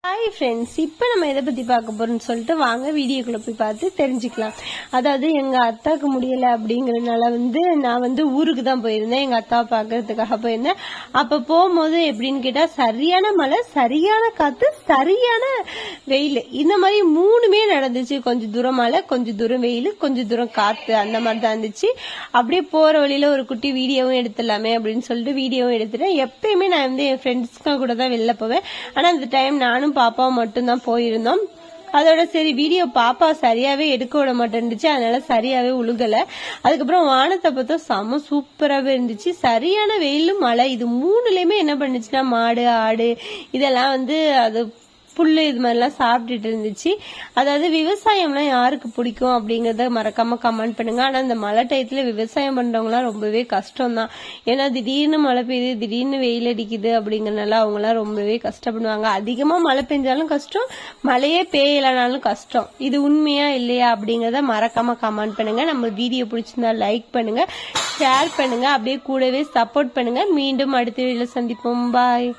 Hi friends, இப்போ நம்ம எதை பற்றி பார்க்க போகிறோம்னு சொல்லிட்டு வாங்க வீடியோக்குள்ளே போய் பார்த்து தெரிஞ்சுக்கலாம். அதாவது எங்கள் அத்தாவுக்கு முடியலை அப்படிங்கிறதுனால நான் ஊருக்கு தான் போயிருந்தேன். எங்கள் அத்தாவை பார்க்கறதுக்காக போயிருந்தேன். அப்போ போகும்போது எப்படின்னு கேட்டால் சரியான மழை, சரியான காற்று, சரியான வெயில், இந்த மாதிரி மூணுமே நடந்துச்சு. கொஞ்சம் தூரம் மழை, கொஞ்சம் தூரம் வெயில், கொஞ்சம் தூரம் காற்று, அந்த மாதிரி தான் இருந்துச்சு. அப்படியே போகிற வழியில் ஒரு குட்டி வீடியோவும் எடுத்துடலாமே அப்படின்னு சொல்லிட்டு வீடியோவும் எடுத்துட்டேன். எப்பயுமே நான் என் ஃப்ரெண்ட்ஸ்க்கு கூட தான் வெளில போவேன். ஆனால் அந்த டைம் நானும் பாப்பாவும் மட்டும்தான் போயிருந்தோம். அதோட சரி வீடியோ பாப்பா சரியாவே எடுக்க விட மாட்டேன்னுச்சு, அதனால சரியாவே உழுகல. அதுக்கப்புறம் வானத்தை பார்த்தா செம சூப்பராகவே இருந்துச்சு. சரியான வெயிலும் மழை, இது மூணுலயுமே என்ன பண்ணுச்சுன்னா மாடு ஆடு இதெல்லாம் அது புல்லு இது மாதிரிலாம் சாப்பிட்டுட்டு இருந்துச்சு. அதாவது விவசாயம்லாம் யாருக்கு பிடிக்கும் அப்படிங்கறத மறக்காம கமெண்ட் பண்ணுங்க. ஆனா இந்த மழை டயத்துல விவசாயம் பண்றவங்கலாம் ரொம்பவே கஷ்டம் தான். ஏன்னா திடீர்னு மழை பெய்யுது, திடீர்னு வெயில் அடிக்குது அப்படிங்கறதுனால அவங்கலாம் ரொம்பவே கஷ்டப்படுவாங்க. அதிகமா மழை பெஞ்சாலும் கஷ்டம், மழையே பெய்யலனாலும் கஷ்டம். இது உண்மையா இல்லையா அப்படிங்கறத மறக்காம கமெண்ட் பண்ணுங்க. நம்ம வீடியோ பிடிச்சிருந்தா லைக் பண்ணுங்க, ஷேர் பண்ணுங்க, அப்படியே கூடவே சப்போர்ட் பண்ணுங்க. மீண்டும் அடுத்த வீடியோல சந்திப்போம். பாய்.